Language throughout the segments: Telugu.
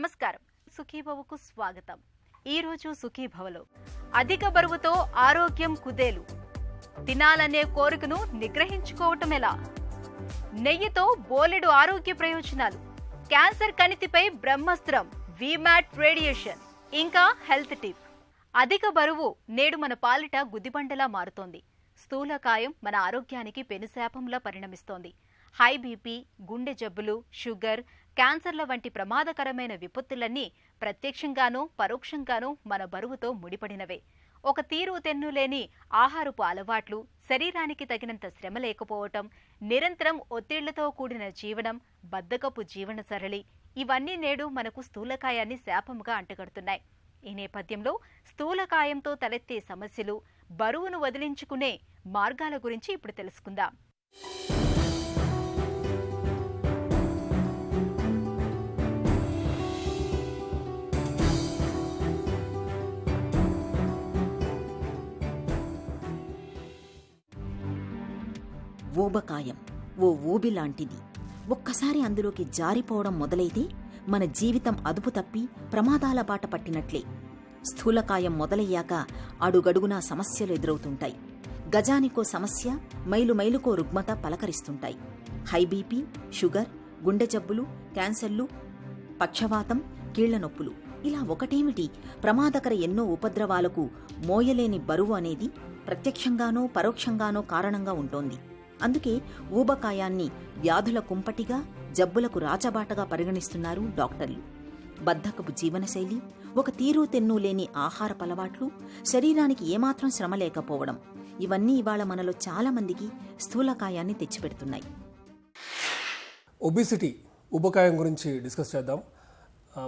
నమస్కారం, సుఖీభవకు స్వాగతం. ఈరోజు సుఖీభవలో అధిక బరువుతో ఆరోగ్యం కుదేలు, తినాలనే కోరికను నిగ్రహించుకోవటం ఎలా, నెయ్యితో బోలెడు ఆరోగ్య ప్రయోజనాలు, క్యాన్సర్ కణితిపై బ్రహ్మాస్త్రం వీమాట్ రేడియేషన్, ఇంకా హెల్త్ టిప్. అధిక బరువు నేడు మన పాలిట గుదిబండలా మారుతోంది. స్థూలకాయం మన ఆరోగ్యానికి పెనుశాపంలా పరిణమిస్తోంది. హై బీపీ, గుండె జబ్బులు, షుగర్, క్యాన్సర్ల వంటి ప్రమాదకరమైన విపత్తులన్నీ ప్రత్యక్షంగానూ పరోక్షంగానూ మన బరువుతో ముడిపడినవే. ఒక తీరు తెన్ను లేని ఆహారపు అలవాట్లు, శరీరానికి తగినంత శ్రమ లేకపోవటం, నిరంతరం ఒత్తిళ్లతో కూడిన జీవనం, బద్ధకపు జీవన సరళి, ఇవన్నీ నేడు మనకు స్థూలకాయాన్ని శాపముగా అంటగడుతున్నాయి. ఈ నేపథ్యంలో స్థూలకాయంతో తలెత్తే సమస్యలు, బరువును వదిలించుకునే మార్గాల గురించి ఇప్పుడు తెలుసుకుందాం. ఊబకాయం ఓ ఊబి లాంటిది. ఒక్కసారి అందులోకి జారిపోవడం మొదలైతే మన జీవితం అదుపు తప్పి ప్రమాదాల బాట పట్టినట్లే. స్థూలకాయం మొదలయ్యాక అడుగడుగునా సమస్యలు ఎదురవుతుంటాయి. గజానికో సమస్య, మైలు మైలుకో రుగ్మత పలకరిస్తుంటాయి. హై బీపీ, షుగర్, గుండె జబ్బులు, క్యాన్సర్లు, పక్షవాతం, కీళ్ల నొప్పులు, ఇలా ఒకటేమిటి ప్రమాదకర ఎన్నో ఉపద్రవాలకు మోయలేని బరువు అనేది ప్రత్యక్షంగానో పరోక్షంగానో కారణంగా ఉంటోంది. అందుకే ఊబకాయాన్ని వ్యాధుల కుంపటిగా, జబ్బులకు రాచబాటగా పరిగణిస్తున్నారు డాక్టర్లు. బద్ధకపు జీవనశైలి, ఒక తీరు తెన్ను లేని ఆహారపలవాట్లు, శరీరానికి ఏమాత్రం శ్రమ లేకపోవడం, ఇవన్నీ ఇవాళ మనలో చాలా మందికి స్థూలకాయాన్ని తెచ్చిపెడుతున్నాయి. ఒబిసిటీ, ఊబకాయం గురించి డిస్కస్ చేద్దాం.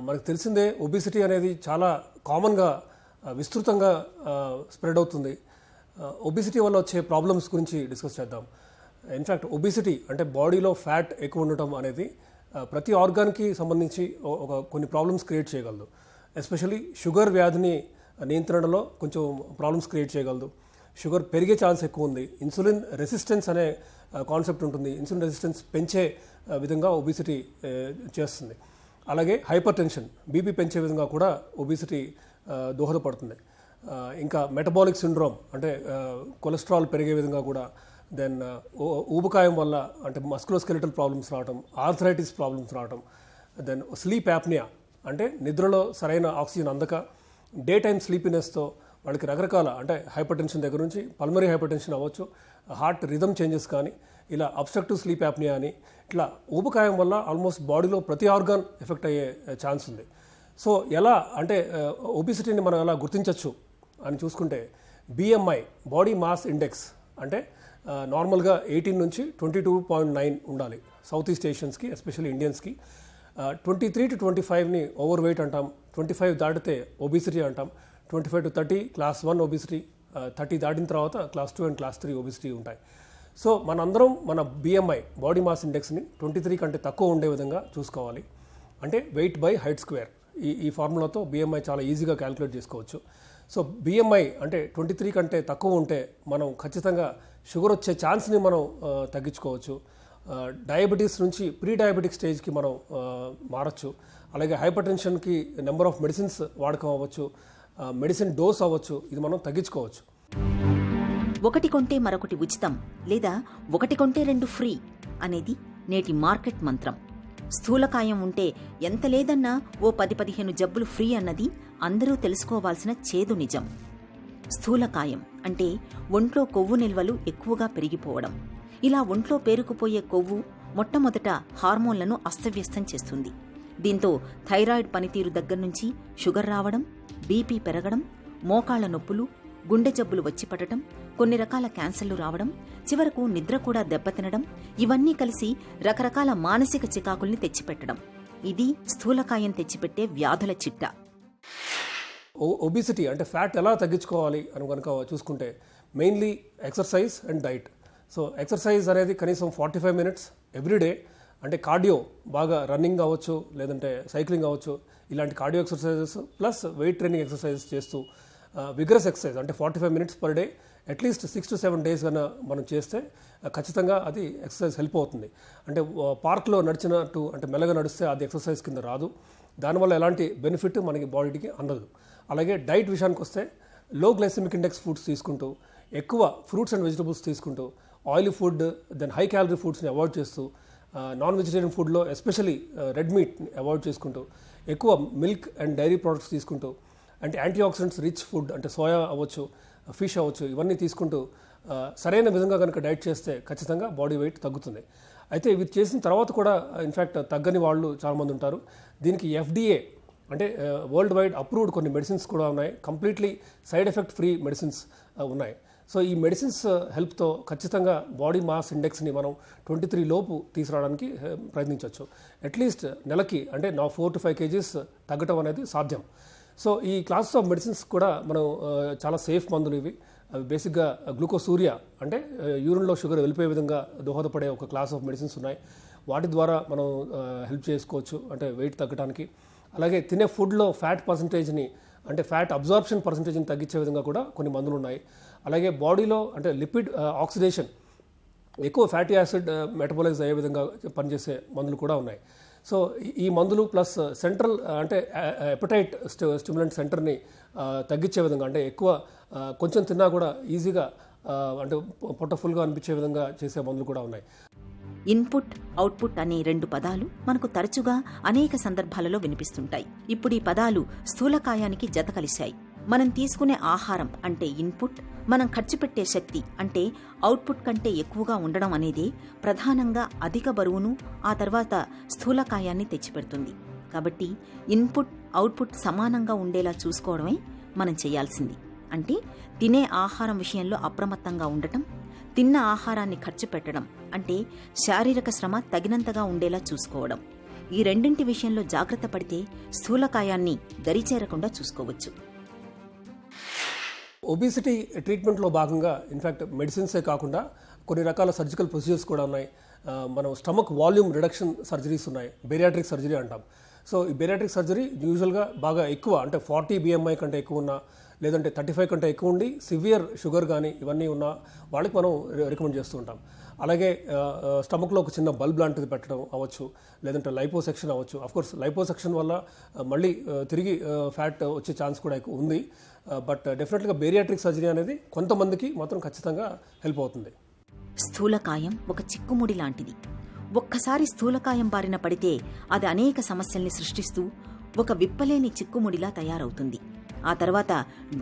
మనకు తెలిసిందే, ఒబిసిటీ అనేది చాలా కామన్గా విస్తృతంగా స్ప్రెడ్ అవుతుంది. ఒబిసిటీ వల్ల వచ్చే ప్రాబ్లమ్స్ గురించి డిస్కస్ చేద్దాం. ఇన్ఫ్యాక్ట్ ఒబిసిటీ అంటే బాడీలో ఫ్యాట్ ఎక్కువ ఉండటం అనేది ప్రతి ఆర్గాన్కి సంబంధించి కొన్ని ప్రాబ్లమ్స్ క్రియేట్ చేయగలదు. ఎస్పెషల్లీ షుగర్ వ్యాధిని నియంత్రణలో కొంచెం ప్రాబ్లమ్స్ క్రియేట్ చేయగలదు. షుగర్ పెరిగే ఛాన్స్ ఎక్కువ ఉంది. ఇన్సులిన్ రెసిస్టెన్స్ అనే కాన్సెప్ట్ ఉంటుంది. ఇన్సులిన్ రెసిస్టెన్స్ పెంచే విధంగా ఒబిసిటీ చేస్తుంది. అలాగే హైపర్ టెన్షన్, బీపీ పెంచే విధంగా కూడా ఒబిసిటీ దోహదపడుతుంది. ఇంకా మెటబాలిక్ సిండ్రోమ్ అంటే కొలెస్ట్రాల్ పెరిగే విధంగా కూడా, దెన్ ఊబకాయం వల్ల అంటే మస్కులోస్కెలిటల్ ప్రాబ్లమ్స్ రావటం, ఆర్థరైటిస్ ప్రాబ్లమ్స్ రావటం, దెన్ స్లీప్ యాప్నియా అంటే నిద్రలో సరైన ఆక్సిజన్ అందక డే టైమ్ స్లీపినెస్తో వాళ్ళకి రకరకాల అంటే హైపర్ టెన్షన్ దగ్గర నుంచి పల్మరీ హైపర్ టెన్షన్ అవ్వచ్చు, హార్ట్ రిథమ్ చేంజెస్ కానీ, ఇలా అబ్స్ట్రక్టివ్ స్లీప్ యాప్నియా అని, ఇట్లా ఊబకాయం వల్ల ఆల్మోస్ట్ బాడీలో ప్రతి ఆర్గాన్ ఎఫెక్ట్ అయ్యే ఛాన్స్ ఉంది. సో ఎలా అంటే ఒబిసిటీని మనం ఎలా గుర్తించవచ్చు అని చూసుకుంటే, బిఎంఐ బాడీ మాస్ ఇండెక్స్ అంటే నార్మల్గా 18 నుంచి 22.9 ఉండాలి సౌత్ ఈస్ట్ ఏషియన్స్కి, ఎస్పెషల్లీ ఇండియన్స్కి. 23 to 25ని ఓవర్ వెయిట్ అంటాం. 25 దాటితే ఒబిసిటీ అంటాం. 25 to 30 క్లాస్ 1 ఒబిసిటీ, 30 దాటిన తర్వాత క్లాస్ 2 అండ్ క్లాస్ 3 ఒబిసిటీ ఉంటాయి. సో మనందరం మన బిఎంఐ బాడీ మాస్ ఇండెక్స్ని 23 కంటే తక్కువ ఉండే విధంగా చూసుకోవాలి. అంటే వెయిట్ బై హైట్ స్క్వేర్, ఈ ఫార్ములాతో బిఎంఐ చాలా ఈజీగా క్యాలిక్యులేట్ చేసుకోవచ్చు. సో బిఎంఐ అంటే 23 కంటే తక్కువ ఉంటే మనం ఖచ్చితంగా షుగర్ వచ్చే ఛాన్స్ని మనం తగ్గించుకోవచ్చు. డయాబెటీస్ నుంచి ప్రీ డయాబెటిక్ స్టేజ్కి మనం మారచ్చు. అలాగే హైపర్ టెన్షన్కి నెంబర్ ఆఫ్ మెడిసిన్స్ వాడకం అవ్వచ్చు, మెడిసిన్ డోస్ అవ్వచ్చు, ఇది మనం తగ్గించుకోవచ్చు. ఒకటి కొంటే మరొకటి ఉచితం, లేదా ఒకటి కొంటే 2 ఫ్రీ అనేది నేటి మార్కెట్ మంత్రం. స్థూలకాయం ఉంటే ఎంత లేదన్నా ఓ 10-15 జబ్బులు ఫ్రీ అన్నది అందరూ తెలుసుకోవాల్సిన చేదు నిజం. స్థూలకాయం అంటే ఒంట్లో కొవ్వు నిల్వలు ఎక్కువగా పెరిగిపోవడం. ఇలా ఒంట్లో పేరుకుపోయే కొవ్వు మొట్టమొదట హార్మోన్లను అస్తవ్యస్తం చేస్తుంది. దీంతో థైరాయిడ్ పనితీరు దగ్గర్నుంచి షుగర్ రావడం, బీపీ పెరగడం, మోకాళ్ల నొప్పులు, గుండె జబ్బులు వచ్చి పడటం, కొన్ని రకాల క్యాన్సర్లు రావడం, చివరకు నిద్ర కూడా దెబ్బతినడం, ఇవన్నీ కలిసి రకరకాల మానసిక చికాకుల్ని తెచ్చిపెట్టడం. ఇది స్థూలకాయం తెచ్చిపెట్టే వ్యాధుల చిట్టా. ఒబిసిటీ అంటే ఫ్యాట్ ఎలా తగ్గించుకోవాలి అని కనుక చూసుకుంటే, mainly exercise and diet. So exercise అనేది కనీసం 45 minutes ఎవ్రీడే, అంటే కార్డియో బాగా రన్నింగ్ అవ్వచ్చు, లేదంటే సైక్లింగ్ అవ్వచ్చు, ఇలాంటి cardio exercises plus weight training exercises చేస్తూ విగరస్ ఎక్సర్సైజ్ అంటే 45 minutes per day at least 6 to 7 days కన్నా మనం చేస్తే ఖచ్చితంగా అది ఎక్సర్సైజ్ హెల్ప్ అవుతుంది. అంటే పార్క్లో నడిచినట్టు అంటే మెల్లగా నడిస్తే అది ఎక్సర్సైజ్ కింద రాదు. దానివల్ల ఎలాంటి బెనిఫిట్ మనకి బాడీకి అందదు. అలాగే డైట్ విషయానికి వస్తే లో గ్లైసెమిక్ ఇండెక్స్ ఫుడ్స్ తీసుకుంటూ, ఎక్కువ ఫ్రూట్స్ అండ్ వెజిటబుల్స్ తీసుకుంటూ, oily food then high calorie ఫుడ్స్ని అవాయిడ్ చేస్తూ, నాన్ వెజిటేరియన్ ఫుడ్లో ఎస్పెషలీ రెడ్ మీట్ని అవాయిడ్ చేసుకుంటూ, ఎక్కువ మిల్క్ అండ్ డైరీ ప్రోడక్ట్స్ తీసుకుంటూ, అంటే యాంటీ ఆక్సిడెంట్స్ రిచ్ ఫుడ్ అంటే సోయా అవ్వచ్చు, ఫిష్ అవ్వచ్చు, ఇవన్నీ తీసుకుంటూ సరైన విధంగా కనుక డైట్ చేస్తే ఖచ్చితంగా బాడీ వెయిట్ తగ్గుతుంది. అయితే ఇవి చేసిన తర్వాత కూడా ఇన్ఫ్యాక్ట్ తగ్గని వాళ్ళు చాలామంది ఉంటారు. దీనికి FDA అంటే వరల్డ్ వైడ్ అప్రూవ్డ్ కొన్ని మెడిసిన్స్ కూడా ఉన్నాయి, completely side effect free medicines ఉన్నాయి. సో ఈ మెడిసిన్స్ హెల్ప్తో ఖచ్చితంగా బాడీ మాస్ ఇండెక్స్ని మనం 23 లోపు తీసుకురావడానికి ప్రయత్నించవచ్చు. అట్లీస్ట్ నెలకి అంటే 4 to 5 kgs తగ్గటం అనేది సాధ్యం. సో ఈ క్లాసెస్ ఆఫ్ మెడిసిన్స్ కూడా మనం చాలా సేఫ్ మందులు ఇవి. అవి బేసిక్గా గ్లూకోసూరియా అంటే యూరిన్లో షుగర్ వెళ్ళిపోయే విధంగా దోహదపడే ఒక క్లాస్ ఆఫ్ మెడిసిన్స్ ఉన్నాయి. వాటి ద్వారా మనం హెల్ప్ చేసుకోవచ్చు అంటే వెయిట్ తగ్గడానికి. అలాగే తినే ఫుడ్లో ఫ్యాట్ పర్సంటేజ్ని అంటే ఫ్యాట్ అబ్జార్ప్షన్ పర్సంటేజ్ని తగ్గించే విధంగా కూడా కొన్ని మందులు ఉన్నాయి. అలాగే బాడీలో అంటే లిపిడ్ ఆక్సిడేషన్ ఎక్కువ ఫ్యాటీ యాసిడ్ మెటబలైజ్ అయ్యే విధంగా పనిచేసే మందులు కూడా ఉన్నాయి. సో ఈ మందులు ప్లస్ సెంట్రల్ అంటే ఎపటైట్ స్టిమ్యులెంట్ సెంటర్ని తగ్గించే విధంగా అంటే ఎక్కువ కొంచెం తిన్నా కూడా ఈజీగా అంటే పొట్ట ఫుల్గా అనిపించే విధంగా చేసే మందులు కూడా ఉన్నాయి. ఇన్పుట్, అవుట్పుట్ అనే 2 పదాలు మనకు తరచుగా అనేక సందర్భాలలో వినిపిస్తుంటాయి. ఇప్పుడు ఈ పదాలు స్థూలకాయానికి జత కలిశాయి. మనం తీసుకునే ఆహారం అంటే ఇన్పుట్, మనం ఖర్చు పెట్టే శక్తి అంటే అవుట్పుట్ కంటే ఎక్కువగా ఉండడం అనేది ప్రధానంగా అధిక బరువును, ఆ తర్వాత స్థూలకాయాన్ని తెచ్చిపెడుతుంది. కాబట్టి ఇన్పుట్, అవుట్పుట్ సమానంగా ఉండేలా చూసుకోవడమే మనం చేయాల్సింది. అంటే తినే ఆహారం విషయంలో అప్రమత్తంగా ఉండటం, తిన్న ఆహారాన్ని ఖర్చు పెట్టడం అంటే శారీరక శ్రమ తగినంతగా ఉండేలా చూసుకోవడం. ఈ రెండింటి విషయంలో జాగ్రత్త పడితే స్థూలకాయాన్ని దరిచేరకుండా చూసుకోవచ్చు. ఒబిసిటీ ట్రీట్మెంట్లో భాగంగా ఇన్ఫ్యాక్ట్ మెడిసిన్సే కాకుండా కొన్ని రకాల సర్జికల్ ప్రొసీజర్స్ కూడా ఉన్నాయి. మనం స్టమక్ వాల్యూమ్ రిడక్షన్ సర్జరీస్ ఉన్నాయి, బేరియాట్రిక్ సర్జరీ అంటాం. సో ఈ బేరియాట్రిక్ సర్జరీ యూజువల్గా బాగా ఎక్కువ అంటే 40 BMI కంటే ఎక్కువ ఉన్న, లేదంటే 35 కంటే ఎక్కువ ఉండి సివియర్ షుగర్ కానీ ఇవన్నీ ఉన్న వాళ్ళకి మనం రికమెండ్ చేస్తూ ఉంటాం. అలాగే స్టమక్లో ఒక చిన్న బల్బ్ లాంటిది పెట్టడం అవ్వచ్చు, లేదంటే లైపోసెక్షన్ అవ్వచ్చు. అఫ్కోర్స్ లైపోసెక్షన్ వల్ల మళ్ళీ తిరిగి ఫ్యాట్ వచ్చే ఛాన్స్ కూడా ఎక్కువ ఉంది. బట్ డెఫినెట్గా బేరియాట్రిక్ సర్జరీ అనేది కొంతమందికి మాత్రం ఖచ్చితంగా హెల్ప్ అవుతుంది. స్థూలకాయం ఒక చిక్కుముడి లాంటిది. ఒక్కసారి స్థూలకాయం బారిన పడితే అది అనేక సమస్యల్ని సృష్టిస్తూ ఒక విప్పలేని చిక్కుముడిలా తయారవుతుంది. ఆ తర్వాత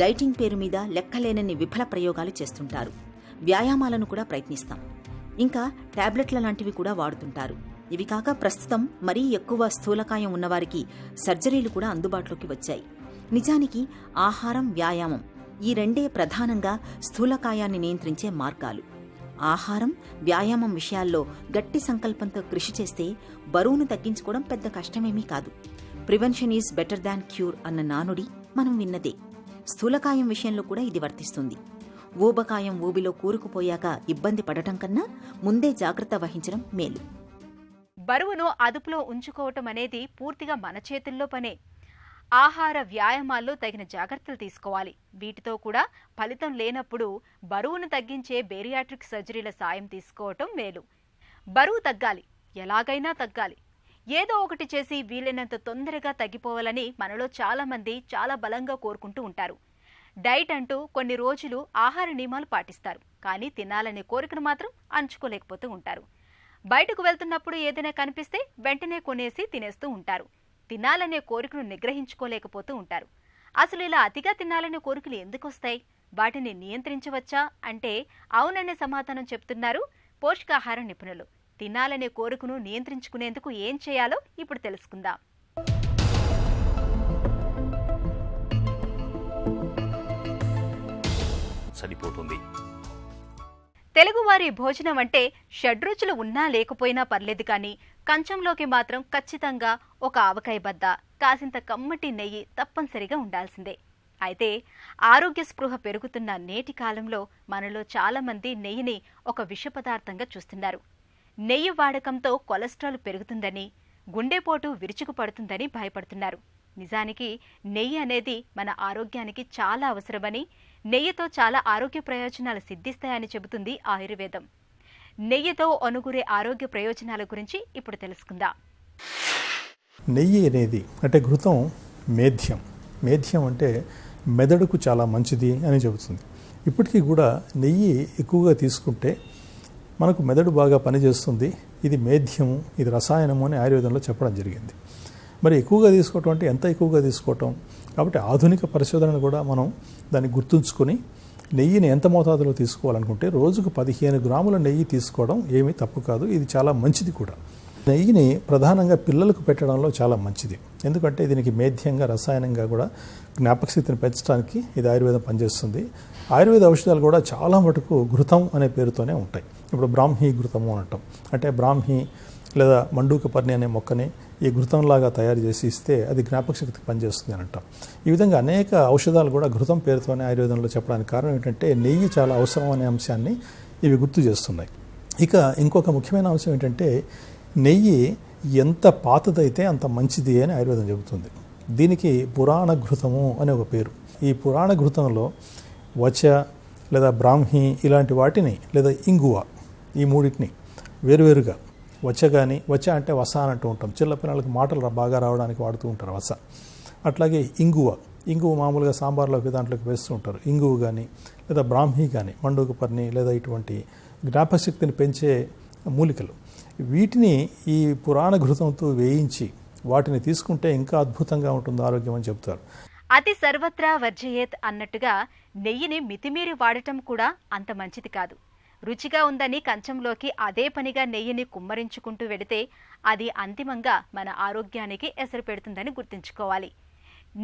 డైటింగ్ పేరు మీద లెక్కలేనన్ని విఫల ప్రయోగాలు చేస్తుంటారు. వ్యాయామాలను కూడా ప్రయత్నిస్తాం. ఇంకా టాబ్లెట్ల లాంటివి కూడా వాడుతుంటారు. ఇవి కాక ప్రస్తుతం మరీ ఎక్కువ స్థూలకాయం ఉన్నవారికి సర్జరీలు కూడా అందుబాటులోకి వచ్చాయి. నిజానికి ఆహారం, వ్యాయామం ఈ రెండే ప్రధానంగా స్థూలకాయాన్ని నియంత్రించే మార్గాలు. ఆహారం, వ్యాయామం విషయాల్లో గట్టి సంకల్పంతో కృషి చేస్తే బరువును తగ్గించుకోవడం పెద్ద కష్టమేమీ కాదు. Prevention is better than cure అన్న నానుడి మనం విన్నదే. స్థూలకాయం విషయంలో కూడా ఇది వర్తిస్తుంది. ఊబకాయం ఊబిలో కూరుకుపోయాక ఇబ్బంది పడటం కన్నా ముందే జాగ్రత్త వహించడం మేలు. బరువును అదుపులో ఉంచుకోవటం అనేది పూర్తిగా మన చేతుల్లో పనే. ఆహార, వ్యాయామాల్లో తగిన జాగ్రత్తలు తీసుకోవాలి. వీటితో కూడా ఫలితం లేనప్పుడు బరువును తగ్గించే బేరియాట్రిక్ సర్జరీల సాయం తీసుకోవటం మేలు. బరువు తగ్గాలి, ఎలాగైనా తగ్గాలి. ఏదో ఒకటి చేసి వీలైనంత తొందరగా తగ్గిపోవాలని మనలో చాలా మంది చాలా బలంగా కోరుకుంటూ ఉంటారు. డైట్ అంటూ కొన్ని రోజులు ఆహార నియమాలు పాటిస్తారు, కానీ తినాలనే కోరికను మాత్రం అణుచుకోలేకపోతూ ఉంటారు. బయటకు వెళ్తున్నప్పుడు ఏదైనా కనిపిస్తే వెంటనే కొనేసి తినేస్తూ ఉంటారు. తినాలనే కోరికను నిగ్రహించుకోలేకపోతూ ఉంటారు. అసలు ఇలా అతిగా తినాలనే కోరికలు ఎందుకు వస్తాయి? వాటిని నియంత్రించవచ్చా అంటే అవుననే సమాధానం చెప్తున్నారు పోషకాహార నిపుణులు. తినాలనే కోరికను నియంత్రించుకునేందుకు ఏం చేయాలో ఇప్పుడు తెలుసుకుందాం. సరిపోతుంది. తెలుగువారి భోజనం అంటే షడ్రుచులు ఉన్నా లేకపోయినా పర్లేదు, కానీ కంచంలోకి మాత్రం ఖచ్చితంగా ఒక ఆవకాయ బద్ద, కాసింత కమ్మటి నెయ్యి తప్పనిసరిగా ఉండాల్సిందే. అయితే ఆరోగ్య స్పృహ పెరుగుతున్న నేటి కాలంలో మనలో చాలా మంది నెయ్యిని ఒక విష పదార్థంగా చూస్తున్నారు. నెయ్యి వాడకంతో కొలెస్ట్రాల్ పెరుగుతుందని, గుండెపోటు విరుచుకుపడుతుందని భయపడుతున్నారు. నిజానికి నెయ్యి అనేది మన ఆరోగ్యానికి చాలా అవసరమని, నెయ్యితో చాలా ఆరోగ్య ప్రయోజనాలు సిద్ధిస్తాయని చెబుతుంది ఆయుర్వేదం. నెయ్యితో ఒనుగురే ఆరోగ్య ప్రయోజనాల గురించి ఇప్పుడు తెలుసుకుందాం. నెయ్యి అనేది అంటే ఘృతం మేధ్యం అంటే మెదడుకు చాలా మంచిది అని చెబుతుంది. ఇప్పటికీ కూడా నెయ్యి ఎక్కువగా తీసుకుంటే మనకు మెదడు బాగా పనిచేస్తుంది, ఇది మేధ్యము, ఇది రసాయనము అని ఆయుర్వేదంలో చెప్పడం జరిగింది. మరి ఎక్కువగా తీసుకోవటం అంటే ఎంత ఎక్కువగా తీసుకోవటం? కాబట్టి ఆధునిక పరిశోధనను కూడా మనం దాన్ని గుర్తుంచుకొని నెయ్యిని ఎంత మోతాదులో తీసుకోవాలనుకుంటే రోజుకు 15 గ్రాముల నెయ్యి తీసుకోవడం ఏమీ తప్పు కాదు, ఇది చాలా మంచిది కూడా. నెయ్యిని ప్రధానంగా పిల్లలకు పెట్టడంలో చాలా మంచిది, ఎందుకంటే దీనికి మేధ్యంగా రసాయనంగా కూడా జ్ఞాపకశక్తిని పెంచడానికి ఇది ఆయుర్వేదం పనిచేస్తుంది. ఆయుర్వేద ఔషధాలు కూడా చాలా మటుకు ఘృతం అనే పేరుతోనే ఉంటాయి. ఇప్పుడు బ్రాహ్మీ ఘృతము అనటం అంటే బ్రాహ్మీ లేదా మండూకపర్ణి అనే మొక్కని ఈ ఘృతంలాగా తయారు చేసి ఇస్తే అది జ్ఞాపకశక్తికి పనిచేస్తుంది అని అంటాం. ఈ విధంగా అనేక ఔషధాలు కూడా ఘృతం పేరుతోనే ఆయుర్వేదంలో చెప్పడానికి కారణం ఏంటంటే నెయ్యి చాలా అవసరం అనే అంశాన్ని ఇవి గుర్తు చేస్తున్నాయి. ఇక ఇంకొక ముఖ్యమైన అంశం ఏంటంటే నెయ్యి ఎంత పాతదైతే అంత మంచిది అని ఆయుర్వేదం చెబుతుంది. దీనికి పురాణ ఘృతము అని ఒక పేరు. ఈ పురాణ ఘృతంలో వచ లేదా బ్రాహ్మీ ఇలాంటి వాటిని లేదా ఇంగువ ఈ మూడింటిని వేరువేరుగా వచ అంటే వస అని అంటూ ఉంటాం, చిన్నపిల్లలకి మాటలు బాగా రావడానికి వాడుతూ ఉంటారు వస. అట్లాగే ఇంగువ మామూలుగా సాంబార్లోకి దాంట్లోకి వేస్తూ ఉంటారు. ఇంగువ కానీ లేదా బ్రాహ్మీ కానీ మండూకపర్ణి లేదా ఇటువంటి జ్ఞాపకశక్తిని పెంచే మూలికలు, వీటిని ఈ పురాణ ఘృతంతో వేయించి వాటిని తీసుకుంటే ఇంకా అద్భుతంగా ఉంటుంది ఆరోగ్యం అని చెప్తారు. అతి సర్వత్రా వర్జయేత్ అన్నట్టుగా నెయ్యిని మితిమీరి వాడటం కూడా అంత మంచిది కాదు. రుచిగా ఉందని కంచంలోకి అదే పనిగా నెయ్యిని కుమ్మరించుకుంటూ వెడితే అది అంతిమంగా మన ఆరోగ్యానికి ఎసరు పెడుతుందని గుర్తుంచుకోవాలి.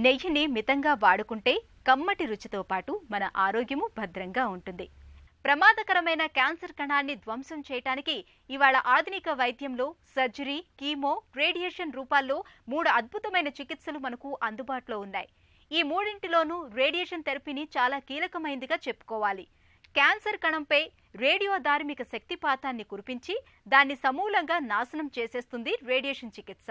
నెయ్యిని మితంగా వాడుకుంటే కమ్మటి రుచితో పాటు మన ఆరోగ్యము భద్రంగా ఉంటుంది. ప్రమాదకరమైన క్యాన్సర్ కణాన్ని ధ్వంసం చేయడానికి ఇవాళ ఆధునిక వైద్యంలో సర్జరీ, కీమో, రేడియేషన్ రూపాల్లో 3 అద్భుతమైన చికిత్సలు మనకు అందుబాటులో ఉన్నాయి. ఈ మూడింటిలోనూ రేడియేషన్ థెరపీని చాలా కీలకమైందిగా చెప్పుకోవాలి. క్యాన్సర్ కణంపై రేడియోధార్మిక శక్తిపాతాన్ని కురిపించి దాన్ని సమూలంగా నాశనం చేసేస్తుంది రేడియేషన్ చికిత్స.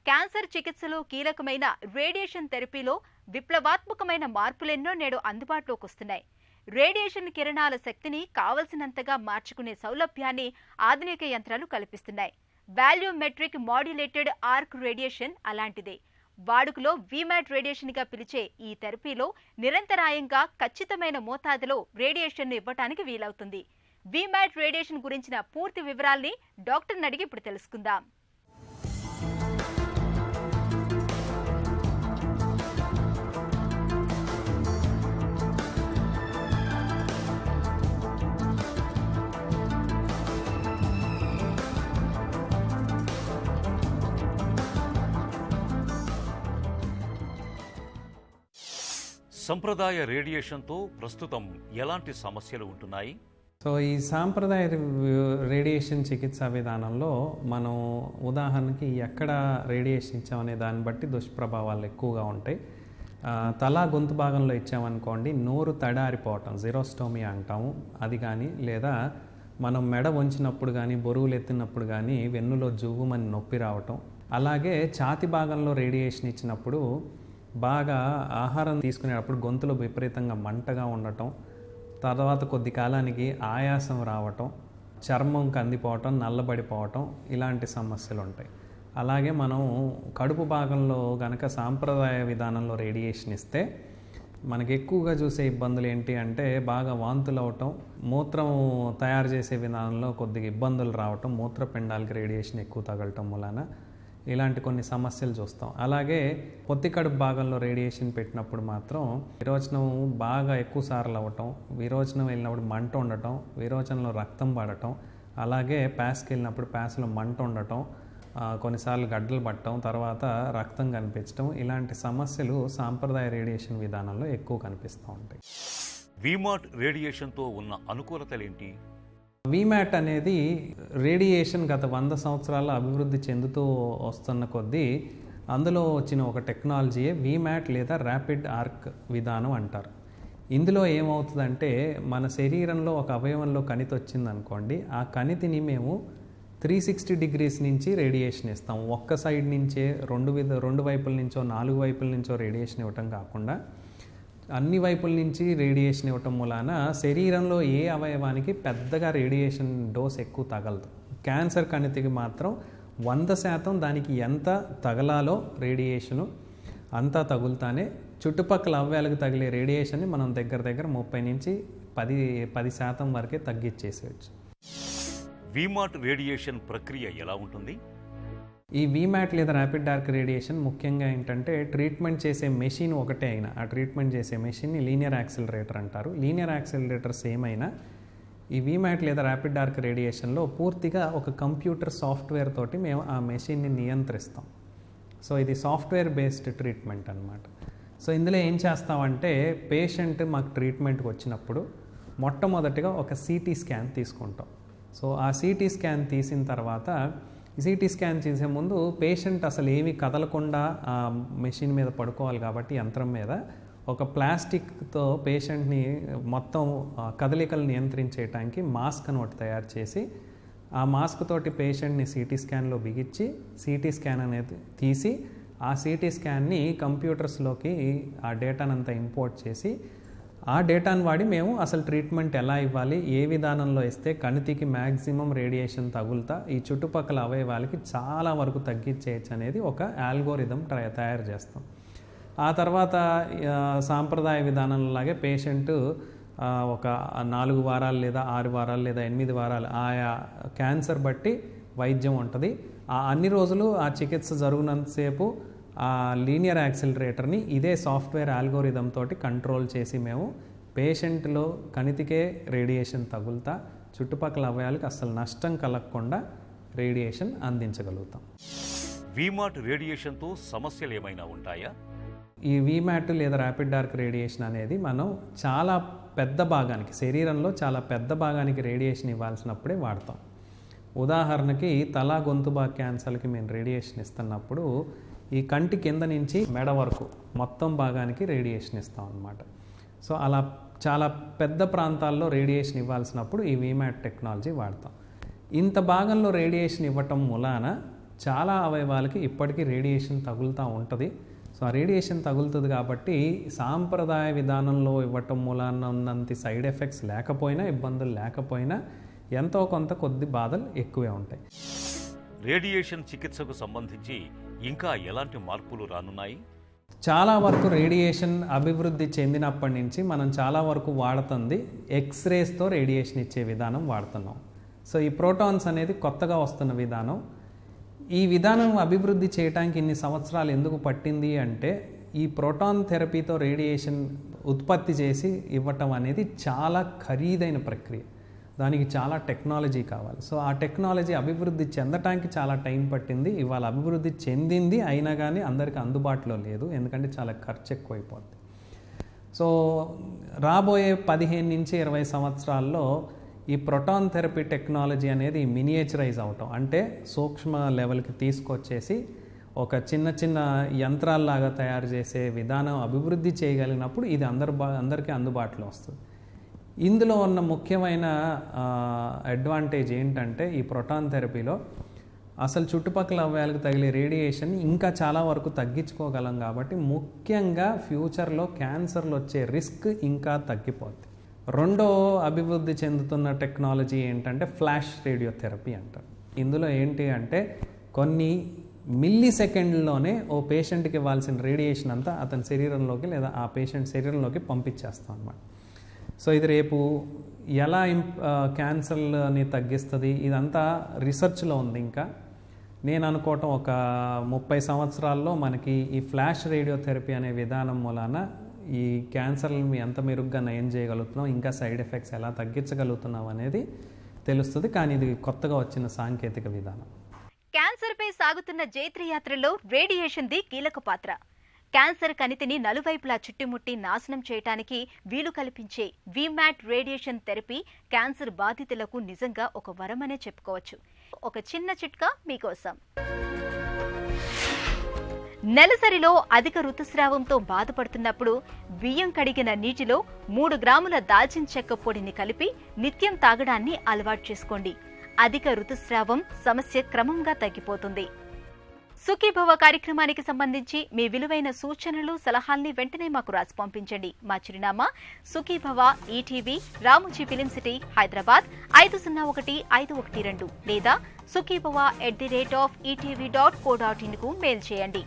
క్యాన్సర్ చికిత్సలో కీలకమైన రేడియేషన్ థెరపీలో విప్లవాత్మకమైన మార్పులెన్నో నేడు అందుబాటులోకి వస్తున్నాయి. రేడియేషన్ కిరణాల శక్తిని కావలసినంతగా మార్చుకునే సౌలభ్యాన్ని ఆధునిక యంత్రాలు కల్పిస్తున్నాయి. వాల్యూమెట్రిక్ మాడ్యులేటెడ్ ఆర్క్ రేడియేషన్ అలాంటిదే. వాడుకలో వీమాట్ రేడియేషన్ గా పిలిచే ఈ థెరపీలో నిరంతరాయంగా ఖచ్చితమైన మోతాదులో రేడియేషన్ ఇవ్వటానికి వీలవుతుంది. వీమాట్ రేడియేషన్ గురించిన పూర్తి వివరాల్ని డాక్టర్ని అడిగి ఇప్పుడు తెలుసుకుందాం. సంప్రదాయ రేడియేషన్తో ప్రస్తుతం ఎలాంటి సమస్యలు ఉంటున్నాయి? సో ఈ సాంప్రదాయ రేడియేషన్ చికిత్సా విధానంలో మనం ఉదాహరణకి ఎక్కడ రేడియేషన్ ఇచ్చామనే దాన్ని బట్టి దుష్ప్రభావాలు ఎక్కువగా ఉంటాయి. తల గొంతు భాగంలో ఇచ్చామనుకోండి, నోరు తడారిపోవటం జిరోస్టోమియా అంటాము, అది కానీ, లేదా మనం మెడ వంచినప్పుడు కానీ బొరువులు ఎత్తినప్పుడు కానీ వెన్నులో జువ్వుమని నొప్పి రావటం. అలాగే ఛాతి భాగంలో రేడియేషన్ ఇచ్చినప్పుడు బాగా ఆహారం తీసుకునేటప్పుడు గొంతులో విపరీతంగా మంటగా ఉండటం, తర్వాత కొద్ది కాలానికి ఆయాసం రావటం, చర్మం కందిపోవటం, నల్లబడిపోవటం, ఇలాంటి సమస్యలు ఉంటాయి. అలాగే మనం కడుపు భాగంలో కనుక సాంప్రదాయ విధానంలో రేడియేషన్ ఇస్తే మనకి ఎక్కువగా చూసే ఇబ్బందులు ఏంటి అంటే బాగా వాంతులు అవటం, మూత్రం తయారు చేసే విధానంలో కొద్దిగా ఇబ్బందులు రావటం, మూత్రపిండాలకి రేడియేషన్ ఎక్కువ తగలటం వలన ఇలాంటి కొన్ని సమస్యలు చూస్తాం. అలాగే పొత్తి కడుపు భాగంలో రేడియేషన్ పెట్టినప్పుడు మాత్రం విరోచనం బాగా ఎక్కువ సార్లు అవ్వటం, విరోచనం వెళ్ళినప్పుడు మంట ఉండటం, విరోచనంలో రక్తం పడటం, అలాగే ప్యాస్కి వెళ్ళినప్పుడు ప్యాస్లో మంట ఉండటం, కొన్నిసార్లు గడ్డలు పట్టడం, తర్వాత రక్తం కనిపించడం, ఇలాంటి సమస్యలు సాంప్రదాయ రేడియేషన్ విధానంలో ఎక్కువ కనిపిస్తూ ఉంటాయి. వీమాట్ రేడియేషన్తో ఉన్న అనుకూలతలేంటి? వీమాట్ అనేది రేడియేషన్ గత 100 సంవత్సరాల అభివృద్ధి చెందుతూ వస్తున్న కొద్దీ అందులో వచ్చిన ఒక టెక్నాలజీయే వీమాట్ లేదా ర్యాపిడ్ ఆర్క్ విధానం అంటారు. ఇందులో ఏమవుతుందంటే మన శరీరంలో ఒక అవయవంలో కణితి వచ్చిందనుకోండి, ఆ కణితిని మేము 360 డిగ్రీస్ నుంచి రేడియేషన్ ఇస్తాం. ఒక్క సైడ్ నుంచే రెండు వైపుల నుంచో 4 వైపుల నుంచో రేడియేషన్ ఇవ్వటం కాకుండా అన్ని వైపుల నుంచి రేడియేషన్ ఇవ్వటం మూలాన శరీరంలో ఏ అవయవానికి పెద్దగా రేడియేషన్ డోస్ ఎక్కువ తగలదు. క్యాన్సర్ కణితికి మాత్రం 100% దానికి ఎంత తగలాలో రేడియేషను అంతా తగులుతానే చుట్టుపక్కల అవయవాలకు తగిలే రేడియేషన్ని మనం దగ్గర 30 నుంచి 10% వరకే తగ్గించేసేయచ్చు. వీమాట్ రేడియేషన్ ప్రక్రియ ఎలా ఉంటుంది? ఈ వీమాట్ లేదా ర్యాపిడ్ డార్క్ రేడియేషన్ ముఖ్యంగా ఏంటంటే ట్రీట్మెంట్ చేసే మెషిన్ ఒకటే అయినా ఆ ట్రీట్మెంట్ చేసే మెషిన్ని లీనియర్ యాక్సిలరేటర్ అంటారు. లీనియర్ యాక్సిలరేటర్ సేమ్ అయినా ఈ వీమాట్ లేదా ర్యాపిడ్ డార్క్ రేడియేషన్లో పూర్తిగా ఒక కంప్యూటర్ సాఫ్ట్వేర్ తోటి మేము ఆ మెషిన్ని నియంత్రిస్తాం. సో ఇది సాఫ్ట్వేర్ బేస్డ్ ట్రీట్మెంట్ అన్నమాట. సో ఇందులో ఏం చేస్తామంటే పేషెంట్ మాకు ట్రీట్మెంట్కి వచ్చినప్పుడు మొట్టమొదటిగా ఒక సిటీ స్కాన్ తీసుకుంటాం. సో ఆ సిటీ స్కాన్ తీసిన తర్వాత సిటీ స్కాన్ చేసే ముందు పేషెంట్ అసలు ఏమీ కదలకుండా ఆ మెషిన్ మీద పడుకోవాలి కాబట్టి యంత్రం మీద ఒక ప్లాస్టిక్తో పేషెంట్ని మొత్తం కదలికలు నియంత్రించేయడానికి మాస్క్ అని ఒకటి తయారు చేసి ఆ మాస్క్ తోటి పేషెంట్ని సిటీ స్కాన్లో బిగించి సిటీ స్కాన్ అనేది తీసి ఆ సిటీ స్కాన్ని కంప్యూటర్స్లోకి ఆ డేటానంతా ఇంపోర్ట్ చేసి ఆ డేటాను వాడి మేము అసలు ట్రీట్మెంట్ ఎలా ఇవ్వాలి, ఏ విధానంలో ఇస్తే కణితికి మ్యాక్సిమం రేడియేషన్ తగులుతా ఈ చుట్టుపక్కల అవయవాలకి చాలా వరకు తగ్గించేయచ్చు అనేది ఒక ఆల్గోరిథం తయారు చేస్తాం. ఆ తర్వాత సాంప్రదాయ విధానంలాగే పేషెంట్ ఒక 4 వారాలు లేదా 6 వారాలు లేదా 8 వారాలు ఆయా క్యాన్సర్ బట్టి వైద్యం ఉంటుంది. ఆ అన్ని రోజులు ఆ చికిత్స జరుగునంతసేపు ఆ లీనియర్ యాక్సిలరేటర్ని ఇదే సాఫ్ట్వేర్ ఆల్గోరిథం తోటి కంట్రోల్ చేసి మేము పేషెంట్లో కణితికే రేడియేషన్ తగులుతా చుట్టుపక్కల అవయాలకు అస్సలు నష్టం కలగకుండా రేడియేషన్ అందించగలుగుతాం. వీమాట్ రేడియేషన్తో సమస్యలు ఏమైనా ఉంటాయా? ఈ వీమాట్ లేదా ర్యాపిడ్ డార్క్ రేడియేషన్ అనేది మనం చాలా పెద్ద భాగానికి శరీరంలో చాలా పెద్ద భాగానికి రేడియేషన్ ఇవ్వాల్సినప్పుడే వాడతాం. ఉదాహరణకి తల గొంతుబాగ్ క్యాన్సర్కి మేము రేడియేషన్ ఇస్తున్నప్పుడు ఈ కంటి కింద నుంచి మెడ వరకు మొత్తం భాగానికి రేడియేషన్ ఇస్తాం అన్నమాట. సో అలా చాలా పెద్ద ప్రాంతాల్లో రేడియేషన్ ఇవ్వాల్సినప్పుడు ఈ వీమాట్ టెక్నాలజీ వాడతాం. ఇంత భాగంలో రేడియేషన్ ఇవ్వటం మూలాన చాలా అవయవాలకి ఇప్పటికీ రేడియేషన్ తగులుతూ ఉంటుంది. సో ఆ రేడియేషన్ తగులుతుంది కాబట్టి సాంప్రదాయ విధానంలో ఇవ్వటం మూలాన ఉన్నంత సైడ్ ఎఫెక్ట్స్ లేకపోయినా ఇబ్బందులు లేకపోయినా ఎంతో కొంత కొద్ది బాధలు ఎక్కువే ఉంటాయి. రేడియేషన్ చికిత్సకు సంబంధించి ఇంకా ఎలాంటి మార్పులు రానున్నాయి? చాలా వరకు రేడియేషన్ అభివృద్ధి చెందినప్పటి నుంచి మనం చాలా వరకు వాడుతుంది ఎక్స్రేస్తో రేడియేషన్ ఇచ్చే విధానం వాడుతున్నాం. సో ఈ ప్రోటాన్స్ అనేది కొత్తగా వస్తున్న విధానం. ఈ విధానం అభివృద్ధి చేయడానికి ఇన్ని సంవత్సరాలు ఎందుకు పట్టింది అంటే ఈ ప్రోటాన్ థెరపీతో రేడియేషన్ ఉత్పత్తి చేసి ఇవ్వటం అనేది చాలా ఖరీదైన ప్రక్రియ. దానికి చాలా టెక్నాలజీ కావాలి. సో ఆ టెక్నాలజీ అభివృద్ధి చెందటానికి చాలా టైం పట్టింది. ఇవాళ అభివృద్ధి చెందింది అయినా కానీ అందరికీ అందుబాటులో లేదు, ఎందుకంటే చాలా ఖర్చు ఎక్కువైపోతుంది. సో రాబోయే 15 నుంచి 20 సంవత్సరాల్లో ఈ ప్రోటాన్ థెరపీ టెక్నాలజీ అనేది మినియేచరైజ్ అవటం అంటే సూక్ష్మ లెవెల్కి తీసుకొచ్చేసి ఒక చిన్న యంత్రాల్లాగా తయారు చేసే విధానం అభివృద్ధి చేయగలిగినప్పుడు ఇది అందరికీ అందుబాటులో వస్తుంది. ఇందులో ఉన్న ముఖ్యమైన అడ్వాంటేజ్ ఏంటంటే ఈ ప్రోటాన్ థెరపీలో అసలు చుట్టుపక్కల అవయవాలకు తగిలే రేడియేషన్ ఇంకా చాలా వరకు తగ్గించుకోగలం కాబట్టి ముఖ్యంగా ఫ్యూచర్లో క్యాన్సర్లు వచ్చే రిస్క్ ఇంకా తగ్గిపోద్ది. రెండో అభివృద్ధి చెందుతున్న టెక్నాలజీ ఏంటంటే ఫ్లాష్ రేడియోథెరపీ అంటారు. ఇందులో ఏంటి అంటే కొన్ని మిల్లీ సెకండ్లోనే ఓ పేషెంట్కి ఇవ్వాల్సిన రేడియేషన్ అంతా అతని శరీరంలోకి లేదా ఆ పేషెంట్ శరీరంలోకి పంపించేస్తాం అన్నమాట. సో ఇది రేపు ఎలా క్యాన్సర్ని తగ్గిస్తుంది ఇదంతా రీసెర్చ్లో ఉంది. ఇంకా నేను అనుకోవటం ఒక 30 సంవత్సరాల్లో మనకి ఈ ఫ్లాష్ రేడియోథెరపీ అనే విధానం మూలాన ఈ క్యాన్సర్లను ఎంత మెరుగ్గా నయం చేయగలుగుతున్నాం, ఇంకా సైడ్ ఎఫెక్ట్స్ ఎలా తగ్గించగలుగుతున్నాం అనేది తెలుస్తుంది. కానీ ఇది కొత్తగా వచ్చిన సాంకేతిక విధానం. క్యాన్సర్పై సాగుతున్న జైత్రయాత్రలో రేడియేషన్ది కీలక పాత్ర. క్యాన్సర్ కణితిని నలువైపులా చుట్టుముట్టి నాశనం చేయడానికి వీలు కల్పించే వీమాట్ రేడియేషన్ థెరపీ క్యాన్సర్ బాధితులకు నిజంగా ఒక వరమనే చెప్పుకోవచ్చు. ఒక చిన్న చిట్కా మీకోసం. నెలసరిలో అధిక ఋతుస్రావంతో బాధపడుతున్నప్పుడు బియ్యం కడిగిన నీటిలో 3 గ్రాముల దాల్చిన చెక్క పొడిని కలిపి నిత్యం తాగడాన్ని అలవాటు చేసుకోండి. అధిక ఋతుస్రావం సమస్య క్రమంగా తగ్గిపోతుంది. సుఖీభవ కార్యక్రమానికి సంబంధించి మీ విలువైన సూచనలు సలహాల్ని వెంటనే మాకు రాసి పంపించండి. మా చిరునామా Sukhibhava ETV, Ramoji film city, Hyderabad 501512 లేదా sukhibhava@etv.co.in కు మెయిల్ చేయండి.